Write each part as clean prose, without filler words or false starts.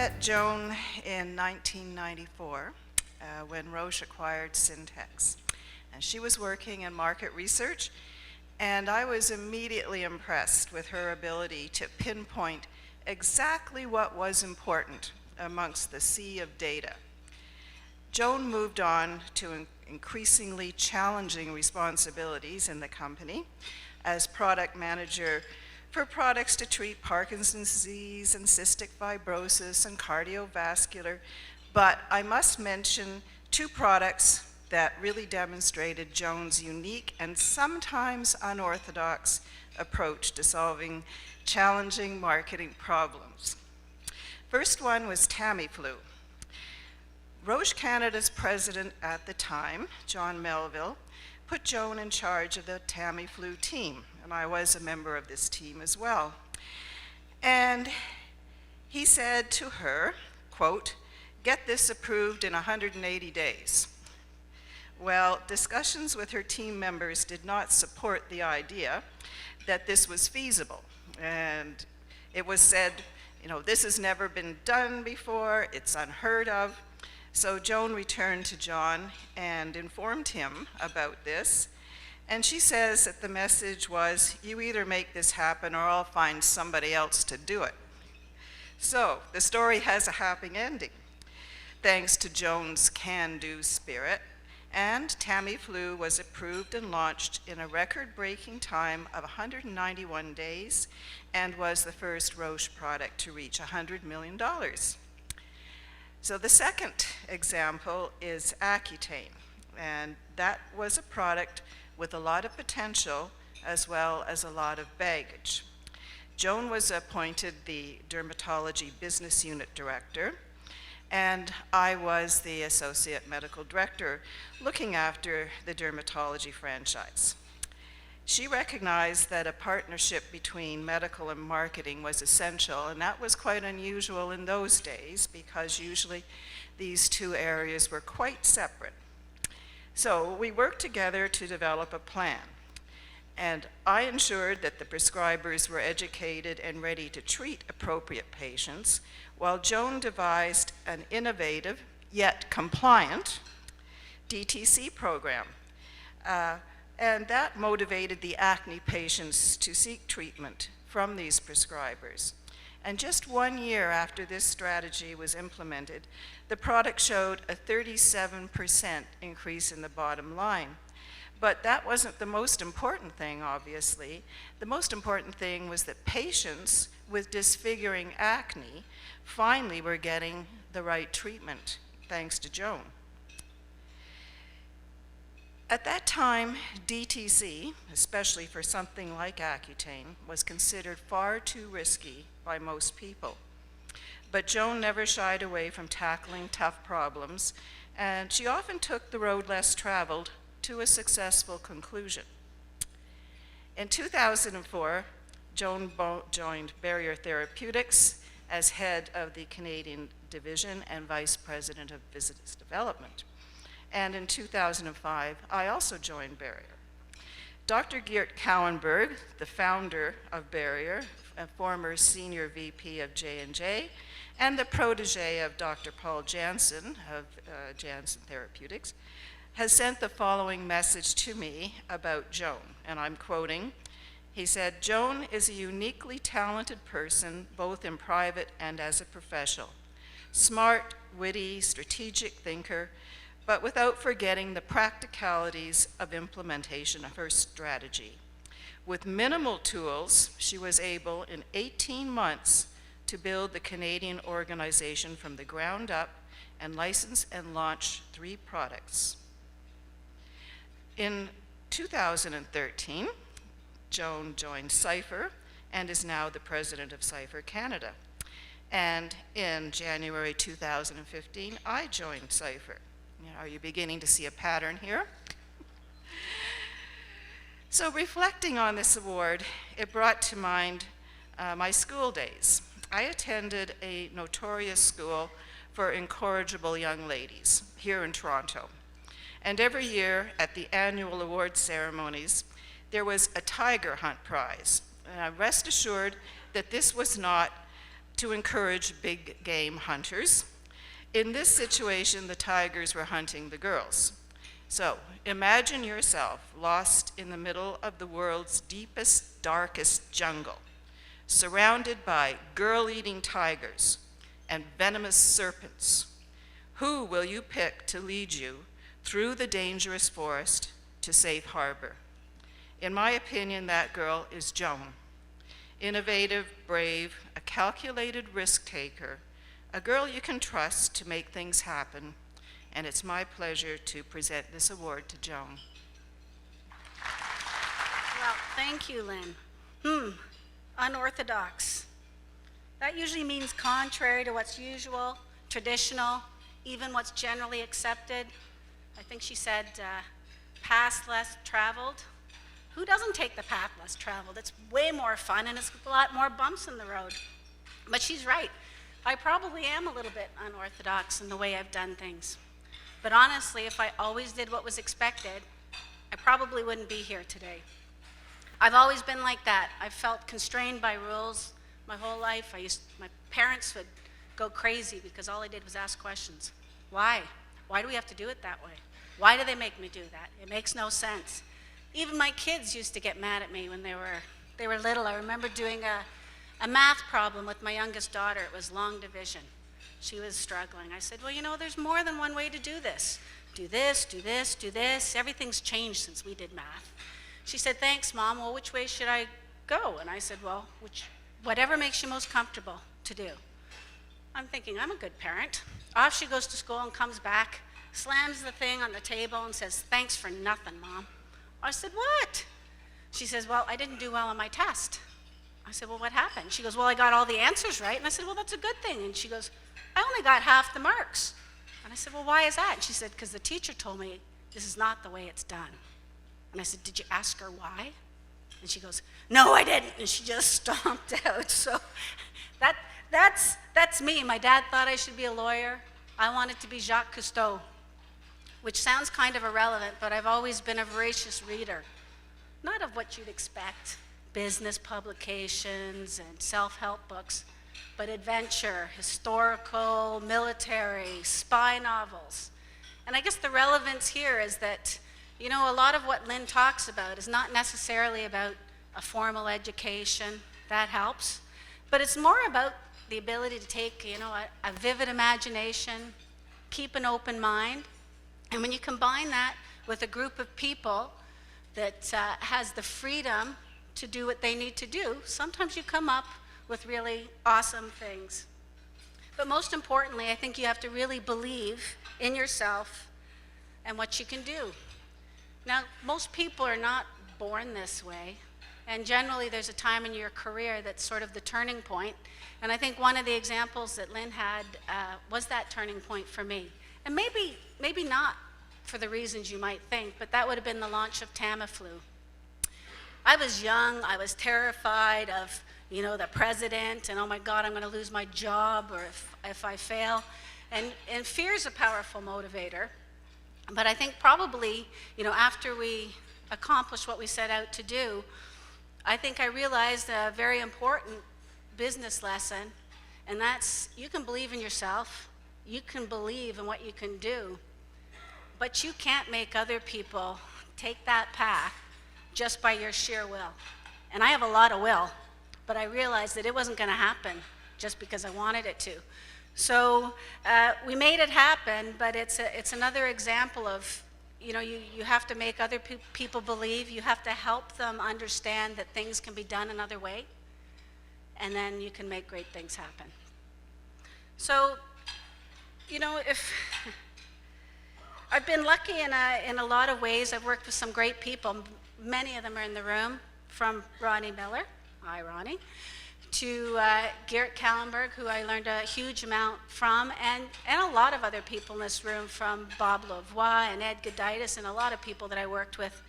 met Joan in 1994 when Roche acquired Syntex. And she was working in market research, and I was immediately impressed with her ability to pinpoint exactly what was important amongst the sea of data. Joan moved on to increasingly challenging responsibilities in the company as product manager for products to treat Parkinson's disease and cystic fibrosis and cardiovascular. But I must mention two products that really demonstrated Joan's unique and sometimes unorthodox approach to solving challenging marketing problems. First one was Tamiflu. Roche Canada's president at the time, John Melville, put Joan in charge of the Tamiflu team, and I was a member of this team as well. And he said to her, quote, "Get this approved in 180 days. Well, discussions with her team members did not support the idea that this was feasible. And it was said, this has never been done before, it's unheard of. So Joan returned to John and informed him about this. And she says that the message was, you either make this happen or I'll find somebody else to do it. So the story has a happy ending, thanks to Joan's can-do spirit. And Tamiflu was approved and launched in a record-breaking time of 191 days and was the first Roche product to reach $100 million. So the second example is Accutane, and that was a product with a lot of potential as well as a lot of baggage. Joan was appointed the dermatology business unit director, and I was the associate medical director looking after the dermatology franchise. She recognized that a partnership between medical and marketing was essential, and that was quite unusual in those days because usually these two areas were quite separate. So we worked together to develop a plan, and I ensured that the prescribers were educated and ready to treat appropriate patients, while Joan devised an innovative yet compliant DTC program. And that motivated the acne patients to seek treatment from these prescribers. And just 1 year after this strategy was implemented, the product showed a 37% increase in the bottom line. But that wasn't the most important thing, obviously. The most important thing was that patients with disfiguring acne finally were getting the right treatment, thanks to Joan. At that time, DTC, especially for something like Accutane, was considered far too risky by most people. But Joan never shied away from tackling tough problems, and she often took the road less traveled to a successful conclusion. In 2004, Joan joined Barrier Therapeutics as head of the Canadian division and vice president of business development. And in 2005, I also joined Barrier. Dr. Geert Kouwenberg, the founder of Barrier, a former senior VP of J&J, and the protege of Dr. Paul Janssen of Janssen Therapeutics, has sent the following message to me about Joan, and I'm quoting. He said, "Joan is a uniquely talented person, both in private and as a professional. Smart, witty, strategic thinker, but without forgetting the practicalities of implementation of her strategy. With minimal tools, she was able in 18 months to build the Canadian organization from the ground up and license and launch 3 products. In 2013, Joan joined Chyphya and is now the president of Chyphya Canada. And in January 2015, I joined Chyphya. Are you beginning to see a pattern here? So reflecting on this award, it brought to mind my school days. I attended a notorious school for incorrigible young ladies here in Toronto. And every year at the annual award ceremonies, there was a tiger hunt prize. Rest assured that this was not to encourage big game hunters. In this situation, the tigers were hunting the girls. So imagine yourself lost in the middle of the world's deepest, darkest jungle, surrounded by girl-eating tigers and venomous serpents. Who will you pick to lead you through the dangerous forest to safe harbor? In my opinion, that girl is Joan. Innovative, brave, a calculated risk taker, a girl you can trust to make things happen, and it's my pleasure to present this award to Joan. Well, thank you, Lynn. Unorthodox. That usually means contrary to what's usual, traditional, even what's generally accepted. I think she said path less traveled. Who doesn't take the path less traveled? It's way more fun and it's a lot more bumps in the road. But she's right. I probably am a little bit unorthodox in the way I've done things. But honestly, if I always did what was expected, I probably wouldn't be here today. I've always been like that. I've felt constrained by rules my whole life. My parents would go crazy because all I did was ask questions. Why? Why do we have to do it that way? Why do they make me do that? It makes no sense. Even my kids used to get mad at me when they were little. I remember doing a math problem with my youngest daughter. It was long division. She was struggling. I said, well, you know, there's more than one way to do this. Do this, do this, do this. Everything's changed since we did math. She said, thanks, Mom. Well, which way should I go? And I said, well, whatever makes you most comfortable to do. I'm thinking, I'm a good parent. Off she goes to school and comes back, slams the thing on the table and says, thanks for nothing, Mom. I said, what? She says, well, I didn't do well on my test. I said, well, what happened? She goes, well, I got all the answers right. And I said, well, that's a good thing. And she goes, I only got half the marks. And I said, well, why is that? And she said, because the teacher told me this is not the way it's done. And I said, did you ask her why? And she goes, no, I didn't. And she just stomped out. So that's me. My dad thought I should be a lawyer. I wanted to be Jacques Cousteau, which sounds kind of irrelevant, but I've always been a voracious reader. Not of what you'd expect, business publications and self-help books, but adventure, historical, military, spy novels. And I guess the relevance here is that, you know, a lot of what Lynn talks about is not necessarily about a formal education. That helps. But it's more about the ability to take, you know, a vivid imagination, keep an open mind. And when you combine that with a group of people that has the freedom to do what they need to do, sometimes you come up with really awesome things. But most importantly, I think you have to really believe in yourself and what you can do. Now, most people are not born this way, and generally there's a time in your career that's sort of the turning point. And I think one of the examples that Lynn had was that turning point for me. And maybe not for the reasons you might think, but that would have been the launch of Tamiflu. I was young, I was terrified of, you know, the president, and oh my God, I'm going to lose my job, or if I fail. And fear is a powerful motivator. But I think probably, you know, after we accomplished what we set out to do, I think I realized a very important business lesson, and that's you can believe in yourself, you can believe in what you can do, but you can't make other people take that path just by your sheer will. And I have a lot of will, but I realized that it wasn't going to happen just because I wanted it to. So we made it happen, but it's another example of, you know, you have to make other people believe, you have to help them understand that things can be done another way, and then you can make great things happen. So, you know, if I've been lucky in a lot of ways. I've worked with some great people. Many of them are in the room, from Ronnie Miller, hi Ronnie, to Garrett Kallenberg, who I learned a huge amount from, and a lot of other people in this room, from Bob Lavoie and Ed Goditis, and a lot of people that I worked with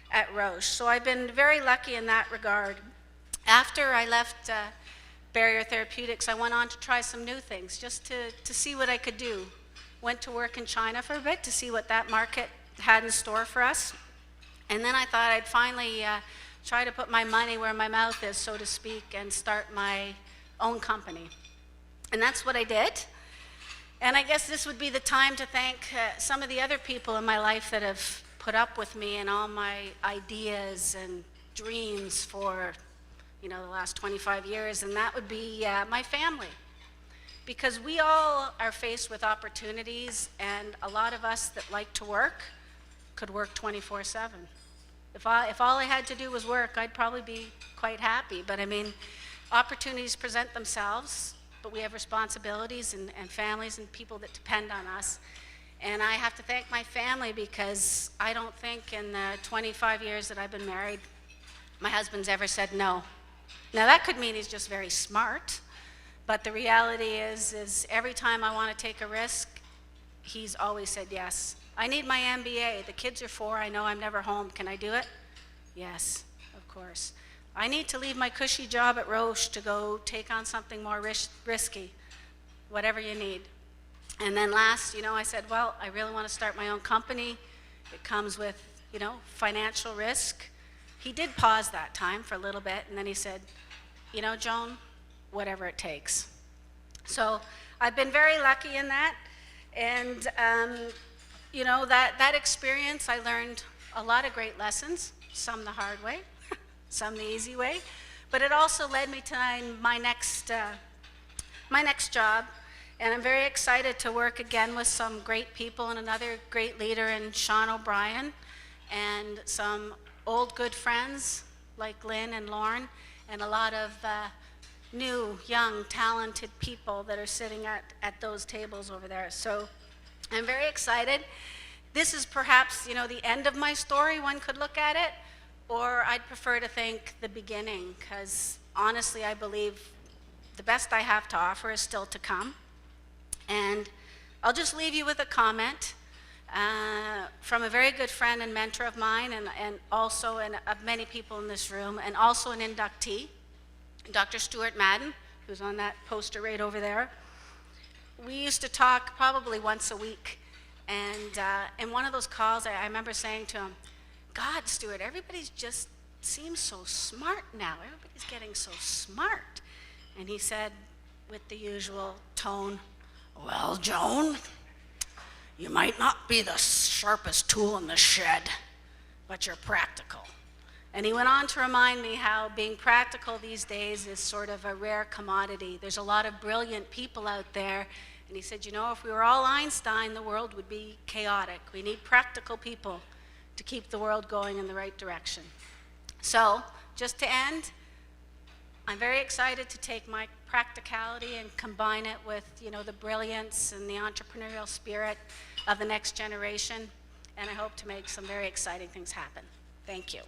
at Roche. So I've been very lucky in that regard. After I left Barrier Therapeutics, I went on to try some new things, just to see what I could do. Went to work in China for a bit to see what that market had in store for us. And then I thought I'd finally try to put my money where my mouth is, so to speak, and start my own company. And that's what I did. And I guess this would be the time to thank some of the other people in my life that have put up with me and all my ideas and dreams for, the last 25 years, and that would be my family. Because we all are faced with opportunities, and a lot of us that like to work could work 24/7. If all I had to do was work, I'd probably be quite happy. But I mean, opportunities present themselves, but we have responsibilities and families and people that depend on us. And I have to thank my family, because I don't think in the 25 years that I've been married, my husband's ever said no. Now that could mean he's just very smart, but the reality is every time I want to take a risk, he's always said yes. I need my MBA. The kids are 4. I know I'm never home. Can I do it? Yes, of course. I need to leave my cushy job at Roche to go take on something more risky. Whatever you need. And then last, I said, well, I really want to start my own company. It comes with, financial risk. He did pause that time for a little bit, and then he said, Joan, whatever it takes. So I've been very lucky in that. And, that experience, I learned a lot of great lessons, some the hard way, some the easy way. But it also led me to my next job. And I'm very excited to work again with some great people and another great leader in Sean O'Brien, and some old good friends like Lynn and Lauren, and a lot of new, young, talented people that are sitting at those tables over there. So I'm very excited. This is perhaps, the end of my story, one could look at it, or I'd prefer to think the beginning, because honestly, I believe the best I have to offer is still to come. And I'll just leave you with a comment from a very good friend and mentor of mine, and also of many people in this room, and also an inductee, Dr. Stuart Madden, who's on that poster right over there. We used to talk probably once a week, and in one of those calls, I remember saying to him, God, Stuart, everybody's just seems so smart now. Everybody's getting so smart. And he said, with the usual tone, well, Joan, you might not be the sharpest tool in the shed, but you're practical. And he went on to remind me how being practical these days is sort of a rare commodity. There's a lot of brilliant people out there. And he said, if we were all Einstein, the world would be chaotic. We need practical people to keep the world going in the right direction. So, just to end, I'm very excited to take my practicality and combine it with, the brilliance and the entrepreneurial spirit of the next generation, and I hope to make some very exciting things happen. Thank you.